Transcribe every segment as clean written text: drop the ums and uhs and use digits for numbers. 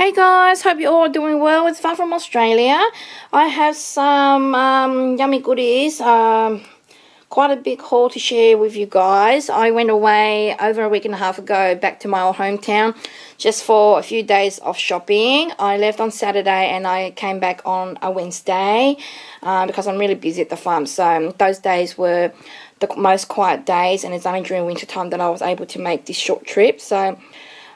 Hey guys, hope you're all doing well. It's Fun from Australia. I have some yummy goodies, quite a big haul to share with you guys. I went away over a week and a half ago back to my old hometown just for a few days of shopping. I left on Saturday and I came back on a Wednesday because I'm really busy at the farm. So those days were the most quiet days, and it's only during winter time that I was able to make this short trip. So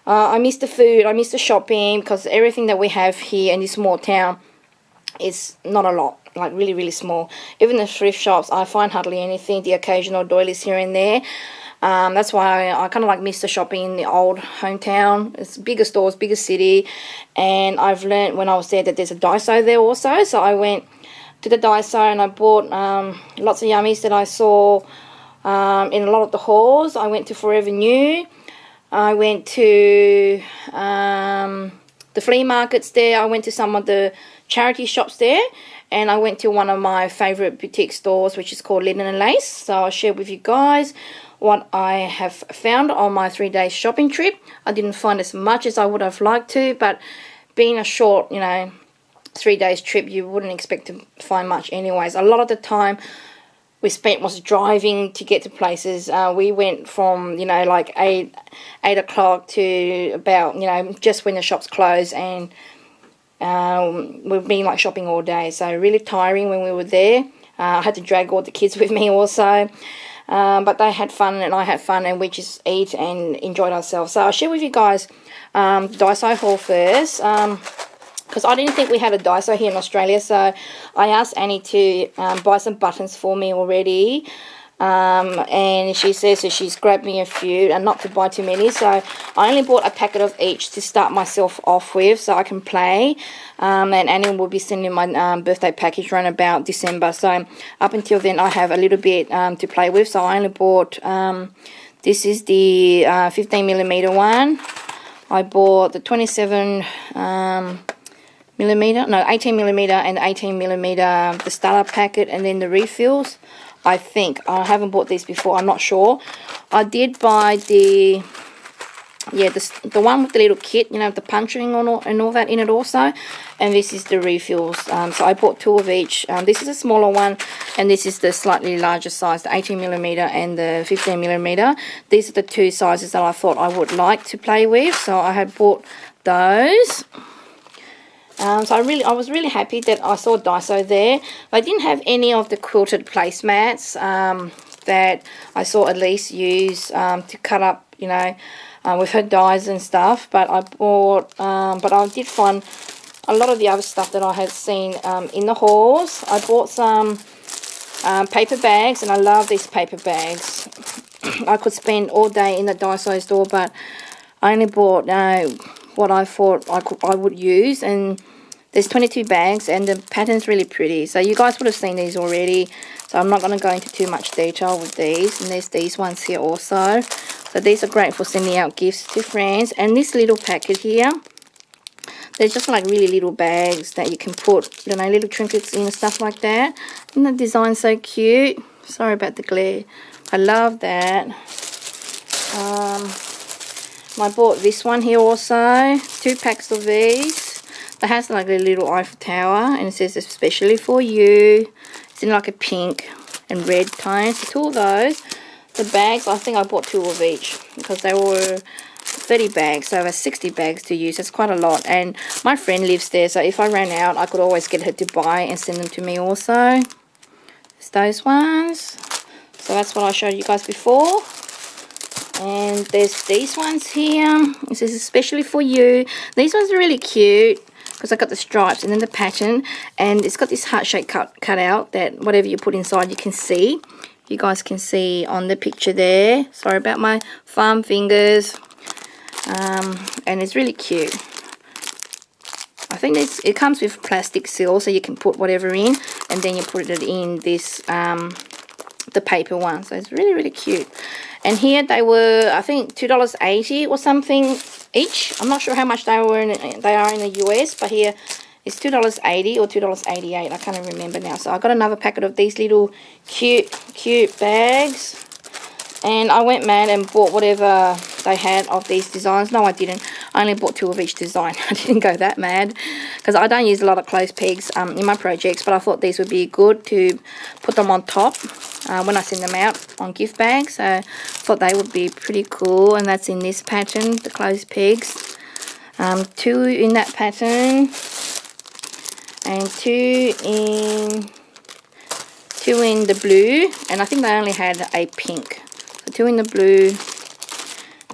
I miss the food, I miss the shopping, because everything that we have here in this small town is not a lot, like really small. Even the thrift shops, I find hardly anything, the occasional Doilies here and there. That's why I kind of like miss the shopping in the old hometown. It's bigger stores, bigger city, and I've learned when I was there that there's a Daiso there also. So I went to the Daiso and I bought lots of yummies that I saw in a lot of the hauls. I went to Forever New. I went to the flea markets there. I went to some of the charity shops there. And I went to one of my favourite boutique stores, which is called Linden and Lace. So I'll share with you guys what I have found on my 3-day shopping trip. I didn't find as much as I would have liked to, but being a short, 3 days trip, you wouldn't expect to find much anyways. A lot of the time we spent was driving to get to places. We went from, like 8 o'clock to about, just when the shops close, and we've been like shopping all day. So really tiring when we were there. I had to drag all the kids with me also. But they had fun and I had fun, and we just ate and enjoyed ourselves. So I'll share with you guys Daiso haul first. Because I didn't think we had a Daiso here in Australia, so I asked Annie to buy some buttons for me already, and she says that she's grabbed me a few and not to buy too many, so I only bought a packet of each to start myself off with so I can play, and Annie will be sending my birthday package around about December, so up until then I have a little bit to play with. So I only bought, this is the 15mm one. I bought the 18mm and 18mm, the starter packet, and then the refills. I think I haven't bought these before, I'm not sure. I did buy the one with the little kit, the punching and all that in it also, and this is the refills. So I bought 2 of each. This is a smaller one, and this is the slightly larger size, the 18mm and the 15mm. These are the 2 sizes that I thought I would like to play with, so I had bought those. So I was really happy that I saw Daiso there. I didn't have any of the quilted placemats that I saw Elise use to cut up, with her dies and stuff. But I bought, but I did find a lot of the other stuff that I had seen in the hauls. I bought some paper bags, and I love these paper bags. I could spend all day in the Daiso store, but I only bought what I thought I would use, and there's 22 bags, and the pattern's really pretty. So you guys would have seen these already, so I'm not going to go into too much detail with these. And there's these ones here also. So these are great for sending out gifts to friends. And this little packet here, they're just like really little bags that you can put, little trinkets in and stuff like that. And the design's so cute. Sorry about the glare. I love that. I bought this one here also, 2 packs of these. It has like a little Eiffel Tower, and it says especially for you. It's in like a pink and red tone, so 2 of those. The bags, I think I bought 2 of each because they were 30 bags, so I have 60 bags to use. That's quite a lot, and my friend lives there, so if I ran out I could always get her to buy and send them to me also. It's those ones. So that's what I showed you guys before. And there's these ones here. This is especially for you. These ones are really cute because I got the stripes and then the pattern, and it's got this heart shape cut out that whatever you put inside you can see. You guys can see on the picture there. Sorry about my farm fingers. And it's really cute. I think it comes with plastic seal, so you can put whatever in, and then you put it in this the paper one. So it's really cute. And here they were, I think, $2.80 or something each. I'm not sure how much they are in the US, but here it's $2.80 or $2.88. I can't remember now. So I got another packet of these little cute bags. And I went mad and bought whatever they had of these designs. No, I didn't. I only bought 2 of each design. I didn't go that mad because I don't use a lot of clothes pegs in my projects, but I thought these would be good to put them on top when I send them out on gift bags. So I thought they would be pretty cool, and that's in this pattern, the clothes pegs. 2 in that pattern, and 2 in the blue, and I think they only had a pink. So 2 in the blue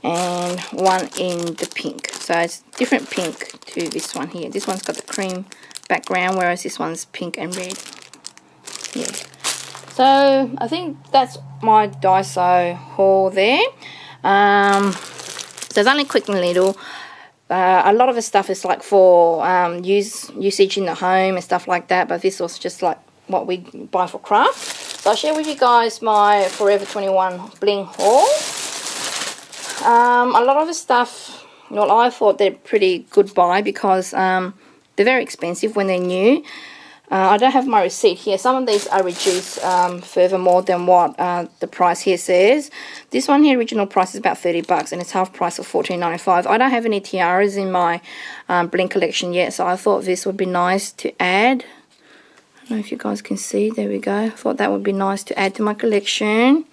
and 1 in the pink. So it's different pink to this one here. This one's got the cream background, whereas this one's pink and red. Yeah. So I think that's my Daiso haul there. So it's only quick and little. A lot of the stuff is like for usage in the home and stuff like that, but this was just like what we buy for craft. So I'll share with you guys my Forever 21 bling haul. A lot of the stuff, well, I thought they're pretty good buy because they're very expensive when they're new. I don't have my receipt here. Some of these are reduced further more than what the price here says. This one here, original price is about $30 and it's half price of $14.95. I don't have any tiaras in my bling collection yet, so I thought this would be nice to add. I don't know if you guys can see. There we go. I thought that would be nice to add to my collection.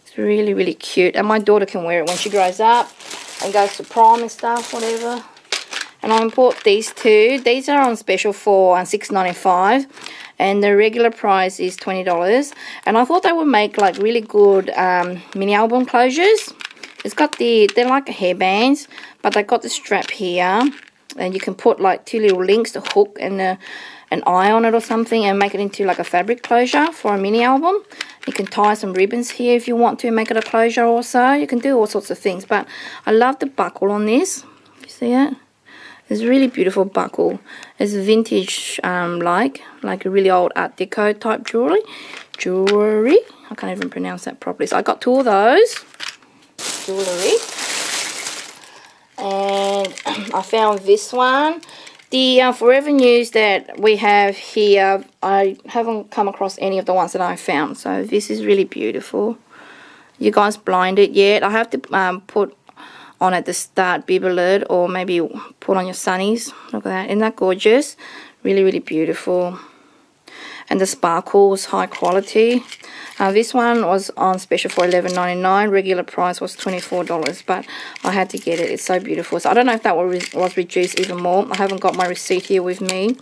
It's really, really cute. And my daughter can wear it when she grows up and goes to prom and stuff, whatever. And I bought these 2. These are on special for $6.95 and the regular price is $20. And I thought they would make like really good mini album closures. It's got they're like hairbands, but they got the strap here, and you can put like 2 little links, a hook and an eye on it or something, and make it into like a fabric closure for a mini album. You can tie some ribbons here if you want to make it a closure also. You can do all sorts of things, but I love the buckle on this. You see it? It's a really beautiful buckle. It's vintage, like a really old Art Deco type jewelry. I can't even pronounce that properly. So I got 2 of those jewelry, and I found this one. The Forever News that we have here, I haven't come across any of the ones that I found. So this is really beautiful. You guys blinded yet? I have to put on at the start bibber lid, or maybe put on your sunnies. Look at that. Isn't that gorgeous? Really, really beautiful. And the sparkle was high quality. This one was on special for $11.99. Regular price was $24, but I had to get it. It's so beautiful. So I don't know if that was reduced even more. I haven't got my receipt here with me.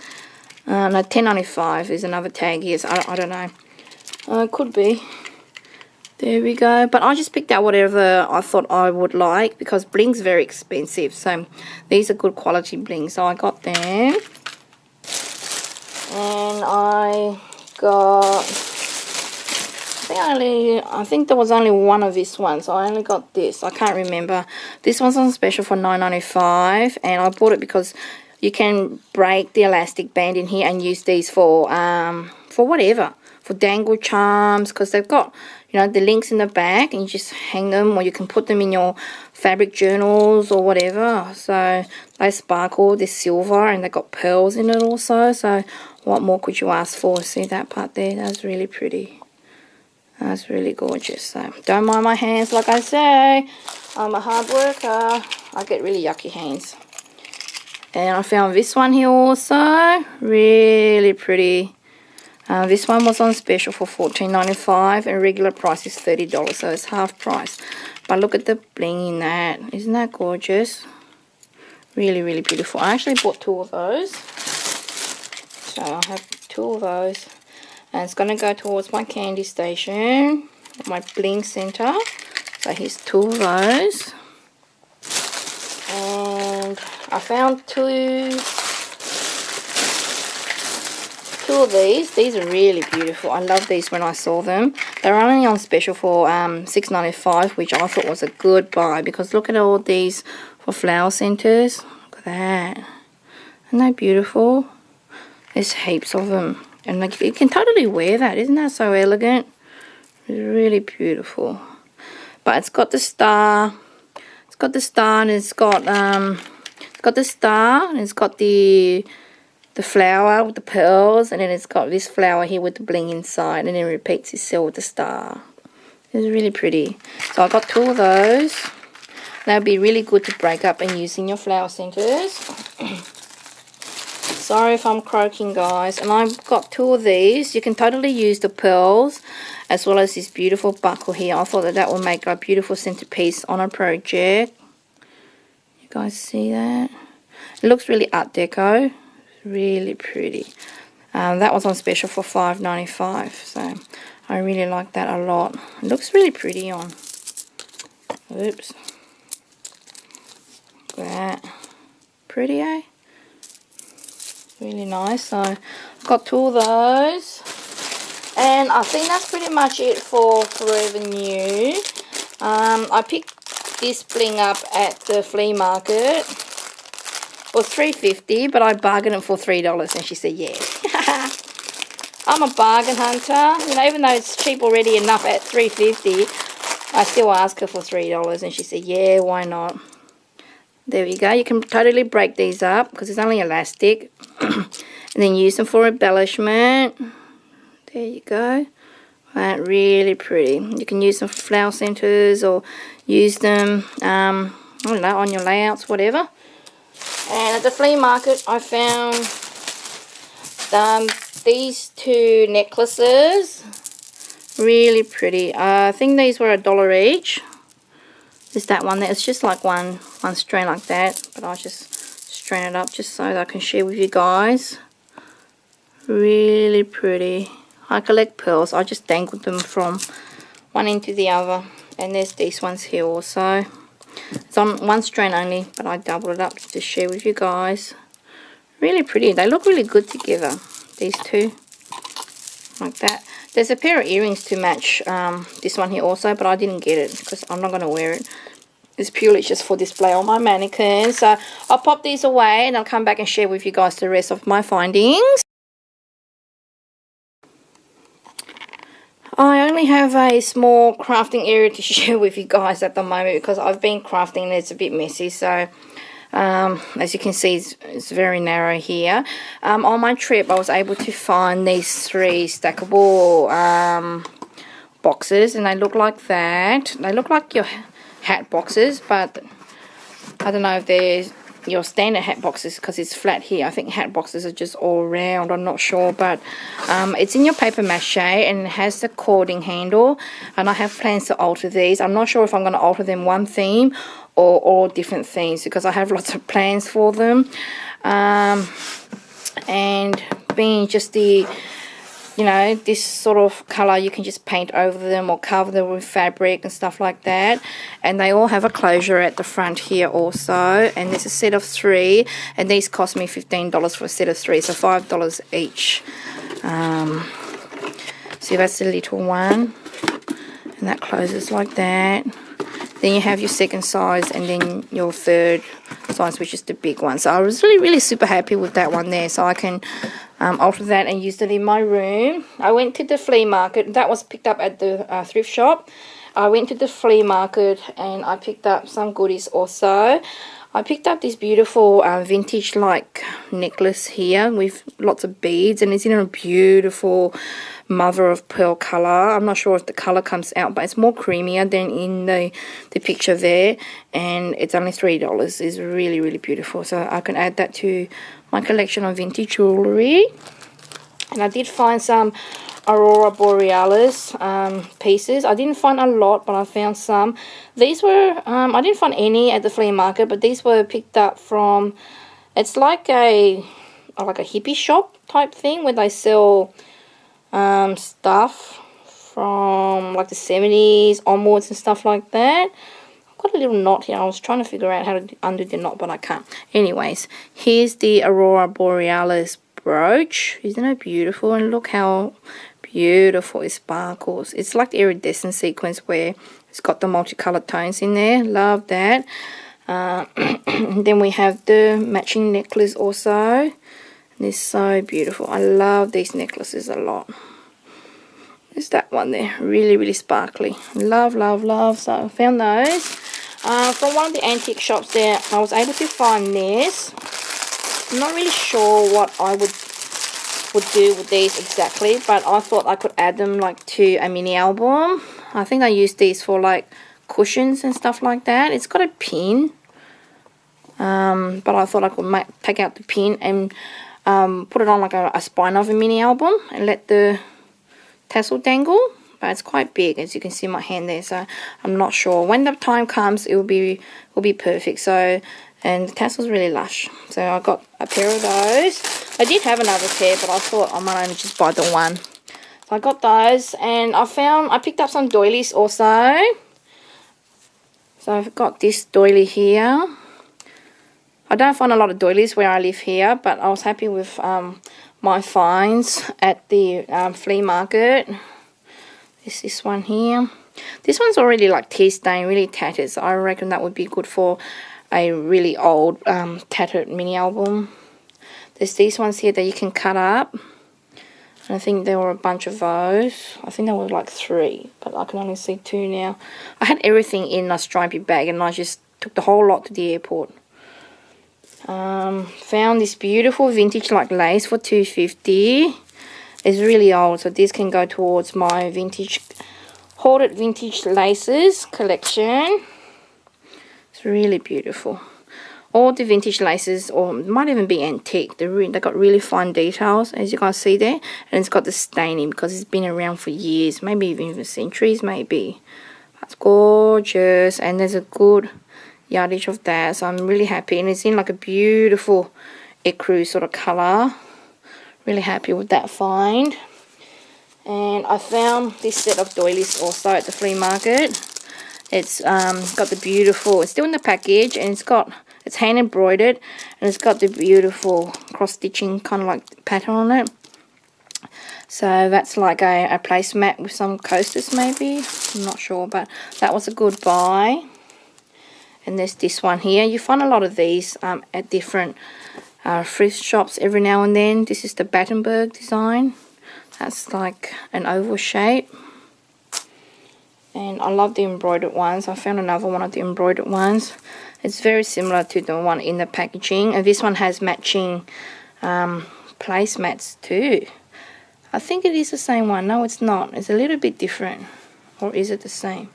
No, $10.95 is another tag here, so I don't know. Could be. There we go. But I just picked out whatever I thought I would like, because bling's very expensive. So these are good quality bling. So I got them. And I got, I think there was only one of this one, so I only got this. I can't remember. This one's on special for $9.95, and I bought it because you can break the elastic band in here and use these for whatever, for dangle charms, because they've got, you know, the links in the back, and you just hang them, or you can put them in your fabric journals or whatever. So they sparkle, they're silver, and they got pearls in it also. So what more could you ask for? See that part there? That's really pretty. That's really gorgeous. So don't mind my hands, like I say. I'm a hard worker. I get really yucky hands. And I found this one here also. Really pretty. This one was on special for $14.95, and regular price is $30, so it's half price. But look at the bling in that. Isn't that gorgeous? Really, really beautiful. I actually bought 2 of those. So I have 2 of those. And it's going to go towards my candy station, my bling center. So here's 2 of those. And I found 2 of these. These are really beautiful. I love these when I saw them. They're only on special for $6.95, which I thought was a good buy, because look at all these for flower centers. Look at that. Isn't that beautiful? There's heaps of them, and like you can totally wear that. Isn't that so elegant? It's really beautiful. But it's got the star. It's got the star, and it's got the star, and it's got the flower with the pearls, and then it's got this flower here with the bling inside, and then it repeats itself with the star. It's really pretty. So I got 2 of those. They'll be really good to break up and use in your flower centers. Sorry if I'm croaking, guys. And I've got 2 of these. You can totally use the pearls as well as this beautiful buckle here. I thought that would make a beautiful centerpiece on a project. You guys see that? It looks really art deco. Really pretty. That was on special for $5.95. So I really like that a lot. It looks really pretty on. Oops. Look at that. Pretty, eh? Really nice. So I've got 2 of those. And I think that's pretty much it for Forever New. I picked this bling up at the flea market for $3.50, but I bargained it for $3 and she said yeah. I'm a bargain hunter. You know, even though it's cheap already enough at $3.50, I still ask her for $3 and she said yeah, why not. There we go. You can totally break these up because it's only elastic. And then use them for embellishment. There you go. Right, really pretty. You can use them for flower centers or use them, I don't know, on your layouts, whatever. And at the flea market, I found these 2 necklaces. Really pretty. I think these were $1 each. There's that one there. It's just like one strand like that. But I just strand it up just so that I can share with you guys. Really pretty. I collect pearls. I just dangled them from one end to the other. And there's these ones here also. It's on 1 strand only, but I doubled it up to share with you guys. Really pretty. They look really good together, these 2. Like that. There's a pair of earrings to match this one here also, but I didn't get it because I'm not going to wear it. It's purely just for display on my mannequin. So I'll pop these away and I'll come back and share with you guys the rest of my findings. I only have a small crafting area to share with you guys at the moment because I've been crafting and it's a bit messy. So as you can see, it's very narrow here. On my trip, I was able to find these 3 stackable boxes, and they look like that. They look like your hat boxes, but I don't know if they're your standard hat boxes because it's flat here. I think hat boxes are just all round. I'm not sure, but it's in your paper mache and it has the cording handle, and I have plans to alter these. I'm not sure if I'm going to alter them one theme or all different themes because I have lots of plans for them. And being just the, you know, this sort of color, you can just paint over them or cover them with fabric and stuff like that. And they all have a closure at the front here also. And there's a set of 3, and these cost me $15 for a set of 3, so $5 each. See, that's the little one, and that closes like that. Then you have your second size and then your third size, which is the big one. So I was really super happy with that one there. So I can alter that and use it in my room. I went to the flea market. That was picked up at the thrift shop. I went to the flea market and I picked up some goodies also. I picked up this beautiful vintage like necklace here with lots of beads, and it's in a beautiful mother of pearl color. I'm not sure if the color comes out, but it's more creamier than in the picture there, and it's only $3. It's really beautiful, so I can add that to my collection of vintage jewelry. And I did find some Aurora Borealis pieces. I didn't find a lot, but I found some. These were I didn't find any at the flea market, but these were picked up from, it's like a hippie shop type thing where they sell stuff from like the 70s onwards and stuff like that. I've got a little knot here. I was trying to figure out how to undo the knot, but I can't. Anyways, here's the Aurora Borealis brooch. Isn't it beautiful? And look how beautiful it sparkles. It's like the iridescent sequence where it's got the multicolored tones in there. Love that. Then we have the matching necklace also. They're so beautiful. I love these necklaces a lot. There's that one there. Really sparkly. Love. So I found those. From one of the antique shops there, I was able to find this. I'm not really sure what I would do with these exactly, but I thought I could add them like to a mini album. I think I used these for like cushions and stuff like that. It's got a pin, but I thought I could take out the pin and put it on like a spine of a mini album and let the tassel dangle. But it's quite big, as you can see my hand there, so I'm not sure. When the time comes, it will be perfect. So, and the tassel's really lush. So I got a pair of those. I did have another pair, but I thought I might only just buy the one. So I got those, and I picked up some doilies also. So I've got this doily here. I don't find a lot of doilies where I live here, but I was happy with my finds at the flea market. Is this one here. This one's already like tea stained, really tattered, so I reckon that would be good for a really old tattered mini album. There's these ones here that you can cut up, and I think there were a bunch of those. I think there were like 3, but I can only see 2 now. I had everything in a stripy bag, and I just took the whole lot to the airport. Found this beautiful vintage like lace for $2.50. It's really old, so this can go towards my vintage, hoarded vintage laces collection. It's really beautiful. All the vintage laces, or it might even be antique, they got really fine details, as you guys see there. And it's got the staining because it's been around for years, maybe even centuries, maybe. That's gorgeous, and there's a good yardage of that, so I'm really happy. And it's in like a beautiful ecru sort of colour. Really happy with that find. And I found this set of doilies also at the flea market. It's got the beautiful, it's still in the package, and it's hand embroidered, and it's got the beautiful cross stitching kind of like pattern on it. So that's like a placemat with some coasters maybe, I'm not sure, but that was a good buy. And there's this one here. You find a lot of these at different thrift shops every now and then. This is the Battenberg design. That's like an oval shape. And I love the embroidered ones. I found another one of the embroidered ones. It's very similar to the one in the packaging. And this one has matching placemats too. I think it is the same one. No, it's not. It's a little bit different. Or is it the same?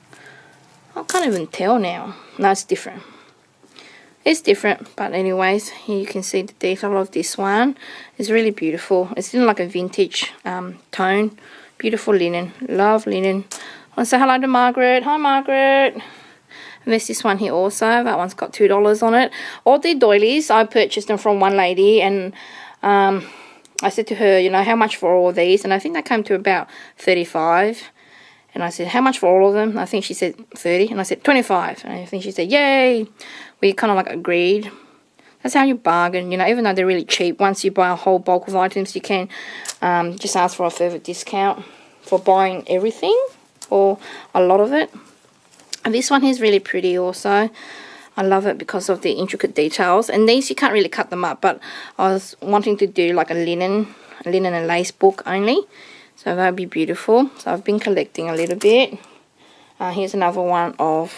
I can't even tell now. No, it's different. It's different, but anyways, here you can see the detail of this one. It's really beautiful. It's in like a vintage tone. Beautiful linen. Love linen. I want to say hello to Margaret. Hi, Margaret. And there's this one here also. That one's got $2 on it. All the doilies, I purchased them from one lady, and I said to her, you know, how much for all these? And I think they came to about $35. And I said, how much for all of them? I think she said 30, and I said 25. And I think she said, yay. We kind of like agreed. That's how you bargain, you know, even though they're really cheap. Once you buy a whole bulk of items, you can just ask for a further discount for buying everything or a lot of it. And this one is really pretty also. I love it because of the intricate details. And these, you can't really cut them up, but I was wanting to do like a linen and lace book only. So that would be beautiful. So I've been collecting a little bit. Here's another one of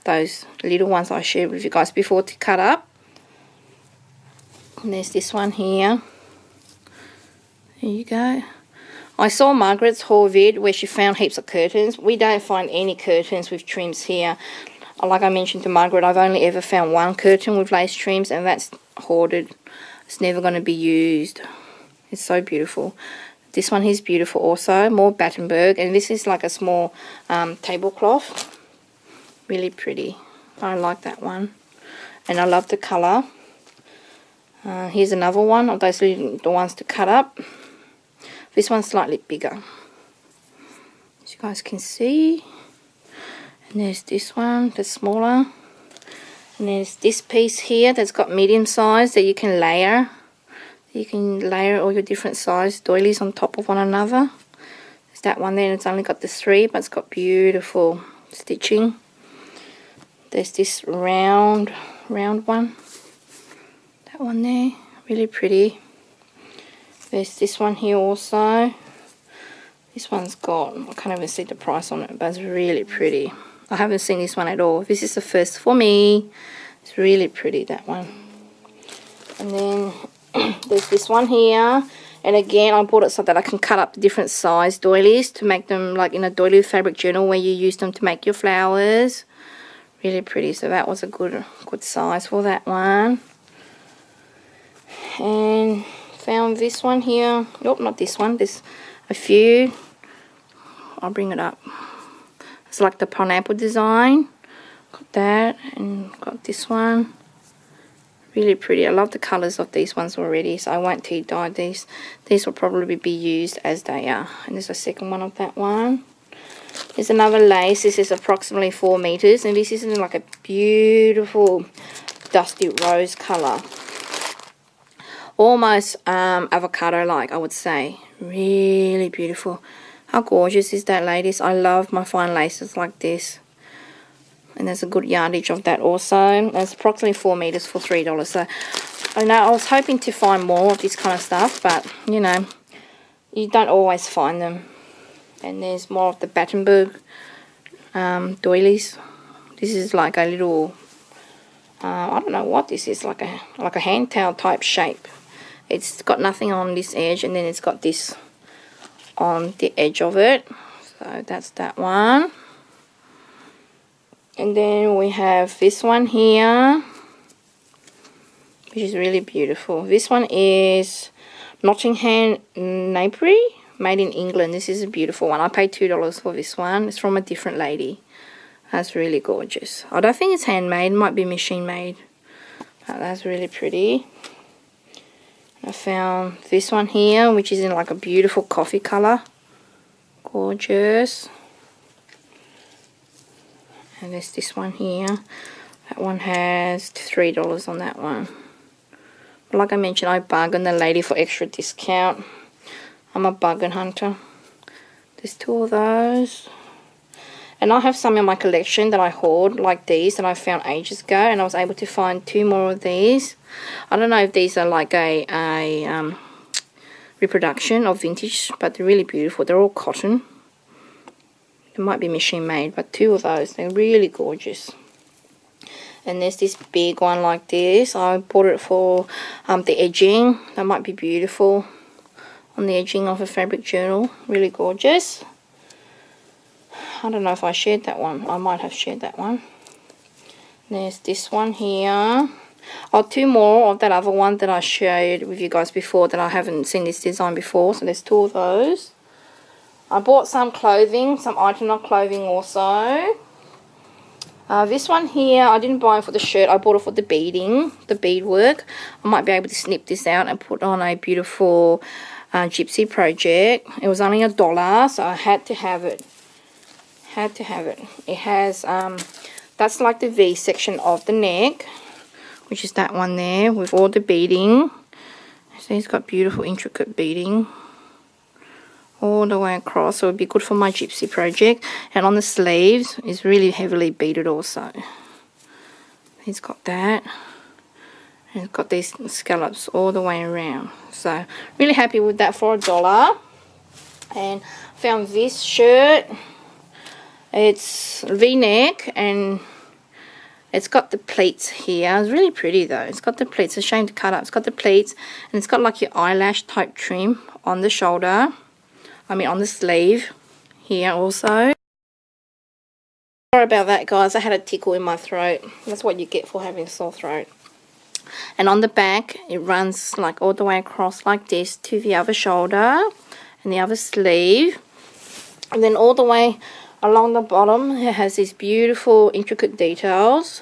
those little ones I shared with you guys before to cut up. And there's this one here. There you go. I saw Margaret's haul vid where she found heaps of curtains. We don't find any curtains with trims here. Like I mentioned to Margaret, I've only ever found one curtain with lace trims, and that's hoarded. It's never going to be used. It's so beautiful. This one is beautiful also, more Battenberg, and this is like a small tablecloth. Really pretty. I like that one, and I love the colour. Here's another one of those little the ones to cut up. This one's slightly bigger, as you guys can see. And there's this one that's smaller, and there's this piece here that's got medium size that you can layer. You can layer all your different size doilies on top of one another. There's that one there, and it's only got the 3, but it's got beautiful stitching. There's this round one. That one there, really pretty. There's this one here also. This one's got, I can't even see the price on it, but it's really pretty. I haven't seen this one at all. This is the first for me. It's really pretty, that one. And then there's this one here. And again, I bought it so that I can cut up the different size doilies to make them like in a doily fabric journal where you use them to make your flowers. Really pretty. So that was a good size for that one. And found this one here. Nope, not this one. There's a few. I'll bring it up. It's like the pineapple design. Got that, and got this one. Really pretty. I love the colours of these ones already, so I won't tea dye these. These will probably be used as they are. And there's a second one of that one. There's another lace. This is approximately 4 meters, and this is in like a beautiful dusty rose colour. Almost avocado like, I would say. Really beautiful. How gorgeous is that, ladies? I love my fine laces like this. And there's a good yardage of that also. It's approximately 4 meters for $3. So I know I was hoping to find more of this kind of stuff, but you know, you don't always find them. And there's more of the Battenberg doilies. This is like a little, I don't know what this is, like a hand towel type shape. It's got nothing on this edge, and then it's got this on the edge of it. So that's that one. And then we have this one here, which is really beautiful. This one is Nottingham Napery, made in England. This is a beautiful one. I paid $2 for this one. It's from a different lady. That's really gorgeous. I don't think it's handmade. It might be machine made. But that's really pretty. I found this one here, which is in like a beautiful coffee color. Gorgeous. And there's this one here. That one has $3 on that one. But like I mentioned, I bargained the lady for extra discount. I'm a bargain hunter. There's 2 of those. And I have some in my collection that I hoard, like these, that I found ages ago. And I was able to find 2 more of these. I don't know if these are like a reproduction of vintage, but they're really beautiful. They're all cotton. It might be machine made, but 2 of those, they're really gorgeous. And there's this big one like this. I bought it for the edging. That might be beautiful on the edging of a fabric journal. Really gorgeous. I don't know if I shared that one. I might have shared that one. There's this one here. Oh, 2 more of that other one that I shared with you guys before that I haven't seen this design before. So there's 2 of those. I bought some clothing, some item clothing also. This one here, I didn't buy it for the shirt. I bought it for the beading, the beadwork. I might be able to snip this out and put on a beautiful gypsy project. It was only $1, so I had to have it. Had to have it. It has, that's like the V section of the neck, which is that one there with all the beading. So it's got beautiful intricate beading all the way across, so it would be good for my gypsy project. And on the sleeves is really heavily beaded also. It's got that, and it's got these scallops all the way around. So really happy with that for $1. And found this shirt. It's V-neck, and it's got the pleats here. It's really pretty though. It's got the pleats. It's a shame to cut up. It's got the pleats, and it's got like your eyelash type trim on the shoulder. I mean on the sleeve here also. Sorry about that, guys. I had a tickle in my throat. That's what you get for having a sore throat. And on the back, it runs like all the way across like this to the other shoulder and the other sleeve. And then all the way along the bottom, it has these beautiful intricate details.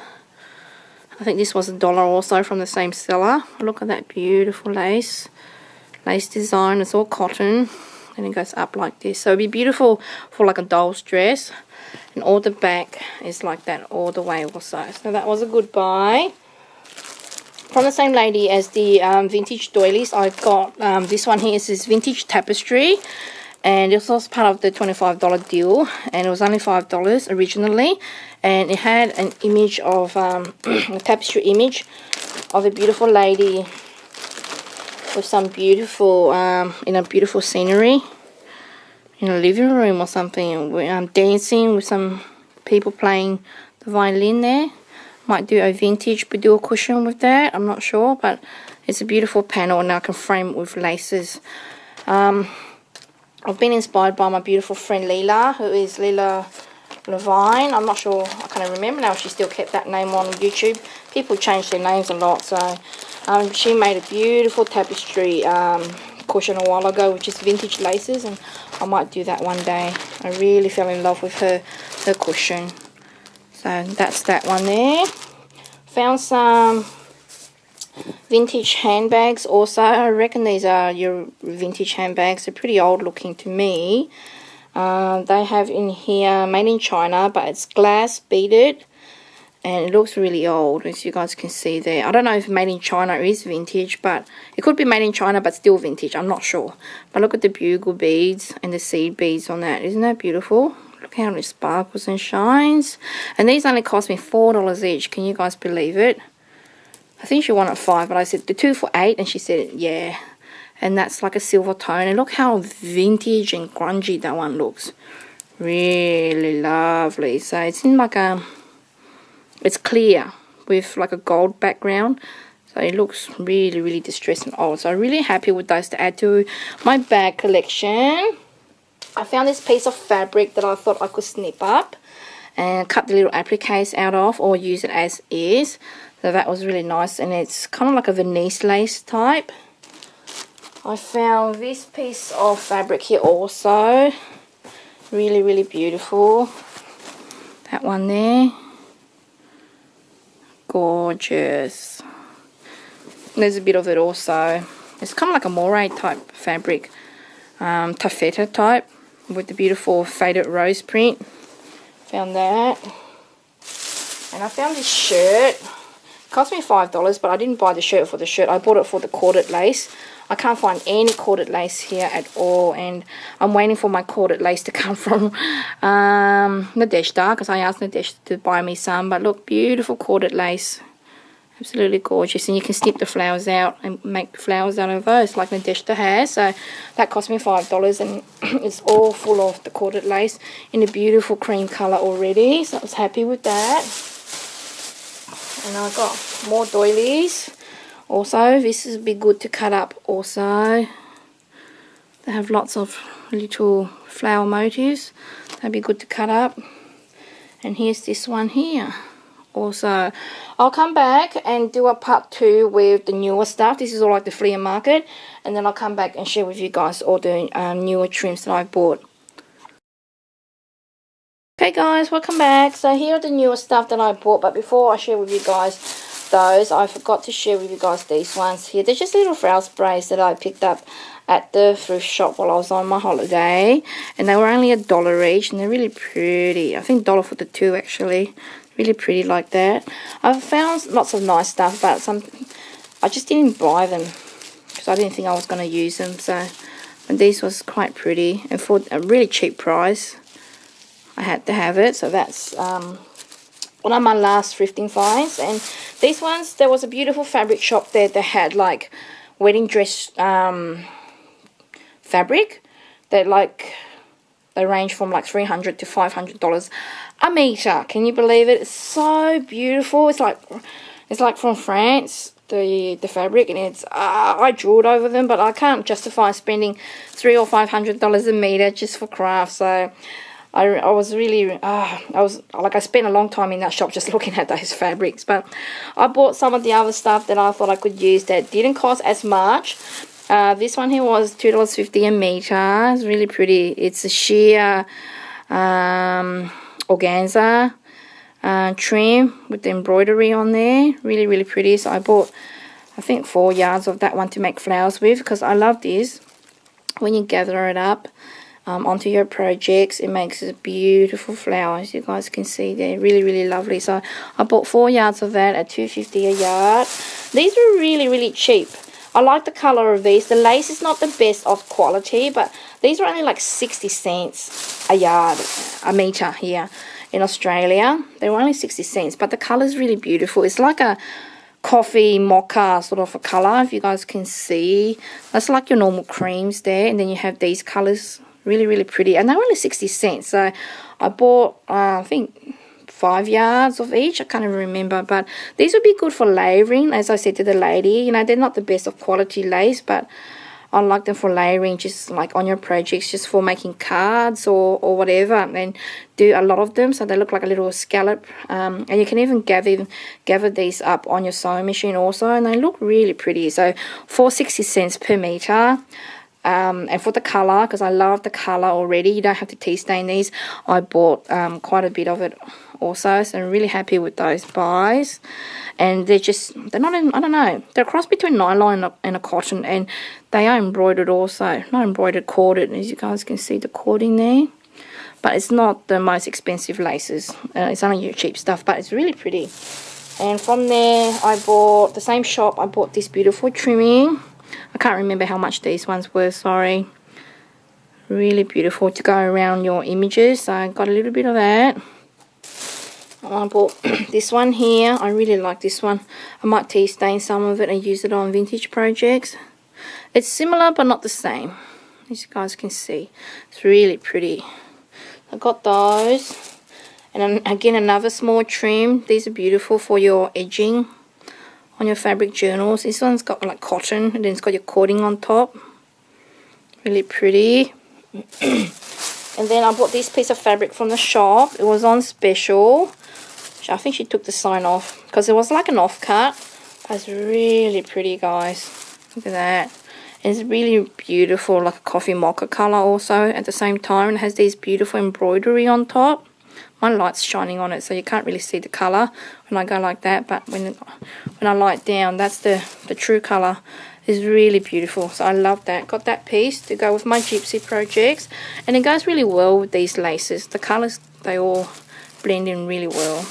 I think this was $1 also from the same seller. Look at that beautiful lace design. It's all cotton, and it goes up like this. So it'd be beautiful for like a doll's dress. And all the back is like that all the way also. So that was a good buy. From the same lady as the vintage doilies, I got this one here. It's this vintage tapestry. And this was part of the $25 deal, and it was only $5 originally, and it had an image of a tapestry image of a beautiful lady with some beautiful in a beautiful scenery in a living room or something, dancing with some people playing the violin there. Might do a vintage boudoir cushion with that. I'm not sure, but it's a beautiful panel, and I can frame it with laces. I've been inspired by my beautiful friend Leela, who is Leela Levine. I'm not sure, I can't remember now if she still kept that name on YouTube. People change their names a lot, so she made a beautiful tapestry cushion a while ago, which is vintage laces, and I might do that one day. I really fell in love with her cushion. So that's that one there. Found some vintage handbags also. I reckon these are your vintage handbags. They're pretty old looking to me. They have in here made in China, but it's glass beaded, and it looks really old, as you guys can see there. I don't know if made in China is vintage, but it could be made in China but still vintage. I'm not sure. But look at the bugle beads and the seed beads on that. Isn't that beautiful? Look how it sparkles and shines. And these only cost me $4 each. Can you guys believe it? I think she wanted 5, but I said the 2 for $8, and she said yeah. And that's like a silver tone, and look how vintage and grungy that one looks. Really lovely. So it's in like a, it's clear with like a gold background, so it looks really, really distressed and old. So I'm really happy with those to add to my bag collection. I found this piece of fabric that I thought I could snip up and cut the little appliques out of, or use it as is. So that was really nice, and it's kind of like a Venice lace type. I found this piece of fabric here also. Really, really beautiful. That one there. Gorgeous. There's a bit of it also. It's kind of like a moire type fabric. Taffeta type, with the beautiful faded rose print. Found that. And I found this shirt. It cost me $5, but I didn't buy the shirt for the shirt. I bought it for the corded lace. I can't find any corded lace here at all, and I'm waiting for my corded lace to come from Nadeshda, because I asked Nadeshda to buy me some. But look, beautiful corded lace. Absolutely gorgeous, and you can snip the flowers out and make flowers out of those like Nadeshda has. So that cost me $5, and it's all full of the corded lace in a beautiful cream colour already, so I was happy with that. And I got more doilies. Also, this would be good to cut up also. They have lots of little flower motifs. That'd be good to cut up. And here's this one here. Also, I'll come back and do a part 2 with the newer stuff. This is all like the flea market. And then I'll come back and share with you guys all the newer trims that I bought. Okay guys, welcome back. So here are the newer stuff that I bought. But before I share with you guys those, I forgot to share with you guys these ones here. They're just little flower sprays that I picked up at the thrift shop while I was on my holiday, and they were only $1 each, and they're really pretty. I think $1 for the 2 actually. Really pretty like that. I've found lots of nice stuff, but I just didn't buy them because I didn't think I was going to use them. So, and these was quite pretty, and for a really cheap price I had to have it. So that's one of my last thrifting finds. And these ones, there was a beautiful fabric shop there that had like wedding dress fabric that like they range from like $300 to $500 a meter. Can you believe it? It's so beautiful. It's like from France, the fabric, and it's I drooled over them, but I can't justify spending $300 or $500 a meter just for craft. So I was really, I spent a long time in that shop just looking at those fabrics. But I bought some of the other stuff that I thought I could use that didn't cost as much. This one here was $2.50 a meter. It's really pretty. It's a sheer organza trim with the embroidery on there. Really, really pretty. So I bought, I think, 4 yards of that one to make flowers with, because I love this. When you gather it up onto your projects, it makes a beautiful flower, as you guys can see. They're really, really lovely. So I bought 4 yards of that at $2.50 a yard. These were really, really cheap. I like the color of these. The lace is not the best of quality, but these were only like 60 cents a yard, a meter here in Australia. They were only 60 cents, but the color is really beautiful. It's like a coffee mocha sort of a color, if you guys can see. That's like your normal creams there, and then you have these colors. Really, really pretty, and they were only 60 cents. So I bought I think 5 yards of each. I can't even remember, but these would be good for layering. As I said to the lady, you know, they're not the best of quality lace, but I like them for layering, just like on your projects, just for making cards or whatever, and do a lot of them so they look like a little scallop. And you can even gather these up on your sewing machine also, and they look really pretty. So for 60 cents per meter. And for the color, because I love the color already, you don't have to tea stain these. I bought quite a bit of it also, so I'm really happy with those buys. And they're not in, I don't know, they're a cross between nylon and a cotton, and they are embroidered also, not embroidered, corded, as you guys can see the cording there. But it's not the most expensive laces, it's only your cheap stuff, but it's really pretty. And from there, I bought, the same shop, I bought this beautiful trimming. I can't remember how much these ones were, sorry. Really beautiful to go around your images. So I got a little bit of that. I bought this one here. I really like this one. I might tea stain some of it and use it on vintage projects. It's similar but not the same, as you guys can see. It's really pretty. I got those. And then again, another small trim. These are beautiful for your edging on your fabric journals. This one's got like cotton, and then it's got your cording on top. Really pretty. And then I bought this piece of fabric from the shop. It was on special. I think she took the sign off because it was like an offcut. It's really pretty, guys. Look at that. And it's really beautiful, like a coffee mocha color also at the same time. It has these beautiful embroidery on top. My light's shining on it, so you can't really see the color when I go like that, but when I light down, that's the true color. It's really beautiful, so I love that. Got that piece to go with my gypsy projects, and it goes really well with these laces. The colors, they all blend in really well.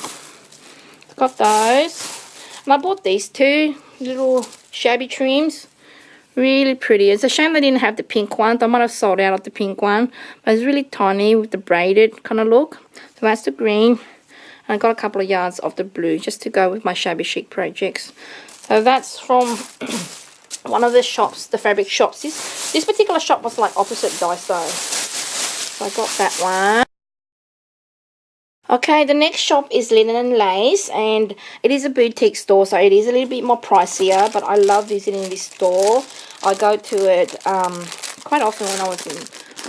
Got those, and I bought these two little shabby trims. Really pretty. It's a shame they didn't have the pink one. They might have sold out of the pink one, but it's really tiny with the braided kind of look. So that's the green, and I got a couple of yards of the blue just to go with my shabby chic projects. So that's from one of the shops, the fabric shops. This particular shop was like opposite Daiso, so I got that one. Okay, the next shop is Linden and Lace, and it is a boutique store, so it is a little bit more pricier, but I love visiting this store. I go to it quite often when I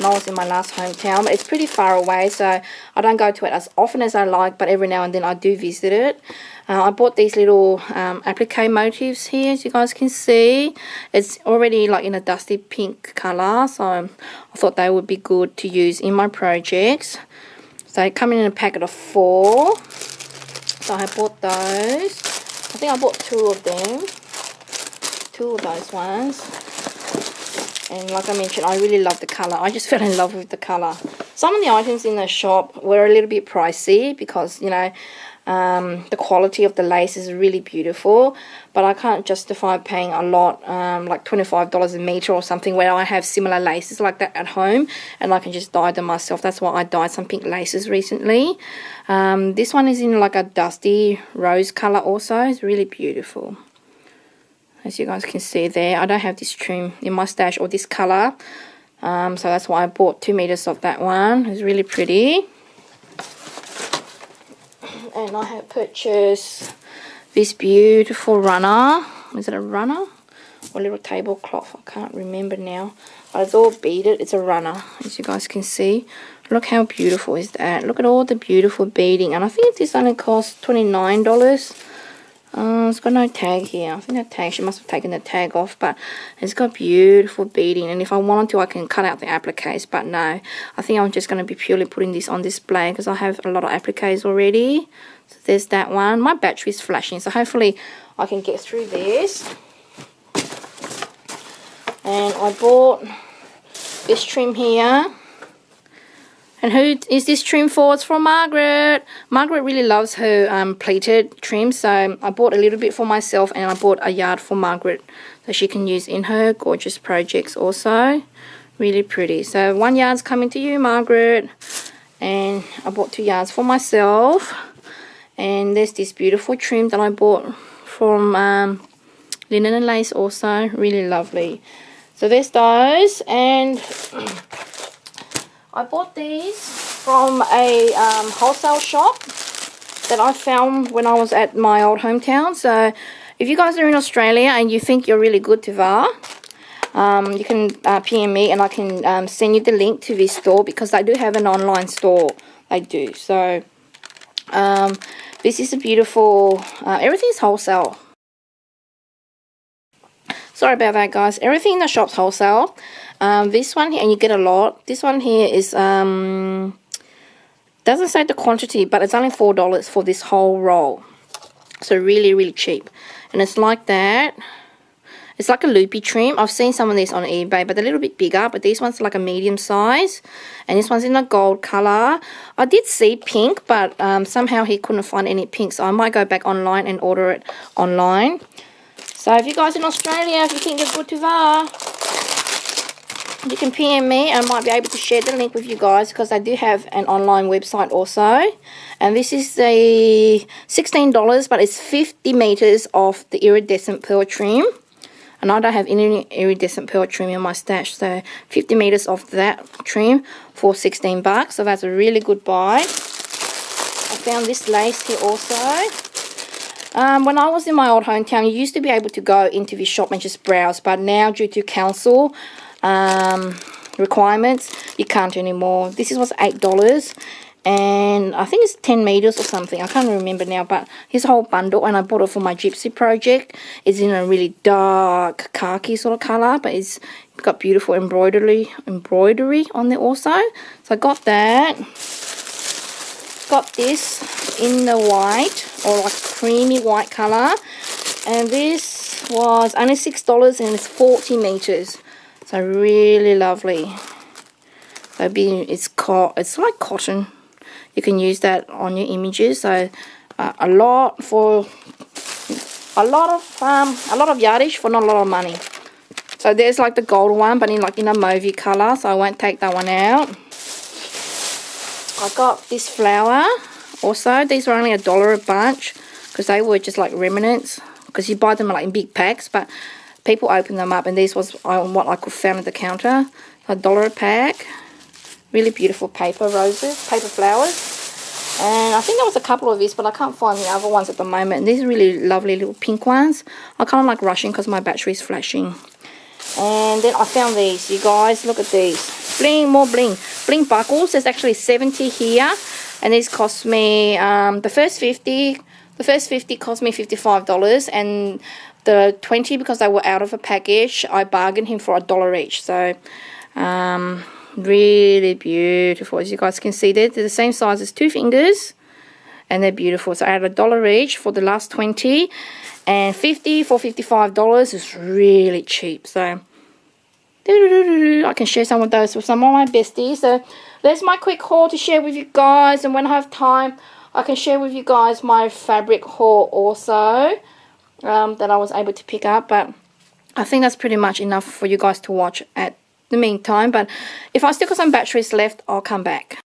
was in my last hometown, but it's pretty far away, so I don't go to it as often as I like, but every now and then I do visit it. I bought these little applique motifs here, as you guys can see. It's already like in a dusty pink colour, so I thought they would be good to use in my projects. So they come in a packet of 4. So I bought those. I think I bought 2 of them. 2 of those ones. And like I mentioned, I really love the colour. I just fell in love with the colour. Some of the items in the shop were a little bit pricey because, you know, the quality of the lace is really beautiful, but I can't justify paying a lot, like $25 a meter or something, where I have similar laces like that at home and I can just dye them myself. That's why I dyed some pink laces recently. This one is in like a dusty rose color also. It's really beautiful, as you guys can see there. I don't have this trim in my stash or this color, so that's why I bought 2 meters of that one. It's really pretty. And I have purchased this beautiful runner. Is it a runner or a little tablecloth? I can't remember now, but it's all beaded. It's a runner, as you guys can see. Look how beautiful is that. Look at all the beautiful beading, and I think this only cost $29. It's got no tag here. I think that tag, she must have taken the tag off, but it's got beautiful beading, and if I wanted to I can cut out the appliques, but no, I think I'm just going to be purely putting this on display because I have a lot of appliques already. So there's that one. My battery's flashing, so hopefully I can get through this. And I bought this trim here. And who is this trim for? It's for Margaret. Margaret really loves her pleated trim, so I bought a little bit for myself and I bought a yard for Margaret so she can use in her gorgeous projects also. Really pretty. So 1 yard's coming to you, Margaret. And I bought 2 yards for myself. And there's this beautiful trim that I bought from Linden and Lace also. Really lovely. So there's those. And I bought these from a wholesale shop. that I found when I was at my old hometown. So if you guys are in Australia and you think you're really good to VAR, you can PM me and I can send you the link to this store, because they do have an online store. They do. So this is a beautiful, everything's wholesale. Sorry about that, guys. Everything in the shop's wholesale. This one here, and you get a lot. This one here is doesn't say the quantity, but it's only $4 for this whole roll. So really, really cheap. And it's like that. It's like a loopy trim. I've seen some of these on eBay, but they're a little bit bigger. But these ones are like a medium size. And this one's in a gold colour. I did see pink, but somehow he couldn't find any pink. So I might go back online and order it online. So if you guys in Australia, if you think you're good to VAR, you can PM me and I might be able to share the link with you guys, because I do have an online website also. And this is the $16, but it's 50 meters of the iridescent pearl trim. And I don't have any iridescent pearl trim in my stash, so 50 meters of that trim for $16. So that's a really good buy. I found this lace here also. When I was in my old hometown, you used to be able to go into this shop and just browse, but now due to council requirements, you can't anymore. This was $8, and I think it's 10 meters or something. I can't remember now, but here's a whole bundle, and I bought it for my gypsy project. It's in a really dark khaki sort of color, but it's got beautiful embroidery on there also. So I got that. Got this in the white, or like creamy white color, and this was only $6 and it's 40 meters. So really lovely. So it's like cotton. You can use that on your images. So a lot of yardage for not a lot of money. So there's like the gold one, but in a mauvey color. So I won't take that one out. I got this flower also. These were only $1 a bunch, because they were just like remnants, because you buy them like in big packs, but people open them up, and this was what I could find at the counter. $1 a pack. Really beautiful paper flowers. And I think there was a couple of these, but I can't find the other ones at the moment. And these are really lovely little pink ones. I kind of like rushing because my battery is flashing. And then I found these. You guys, look at these. Bling, more bling. Bling buckles. There's actually 70 here. And these cost me, the first 50 cost me $55. And the 20, because they were out of a package, I bargained him for $1 each. So, really beautiful. As you guys can see, they're the same size as 2 fingers, and they're beautiful. So I had $1 each for the last 20, and 50 for $55 is really cheap. So I can share some of those with some of my besties. So there's my quick haul to share with you guys, and when I have time I can share with you guys my fabric haul also, that I was able to pick up. But I think that's pretty much enough for you guys to watch at the meantime. But if I still got some batteries left, I'll come back.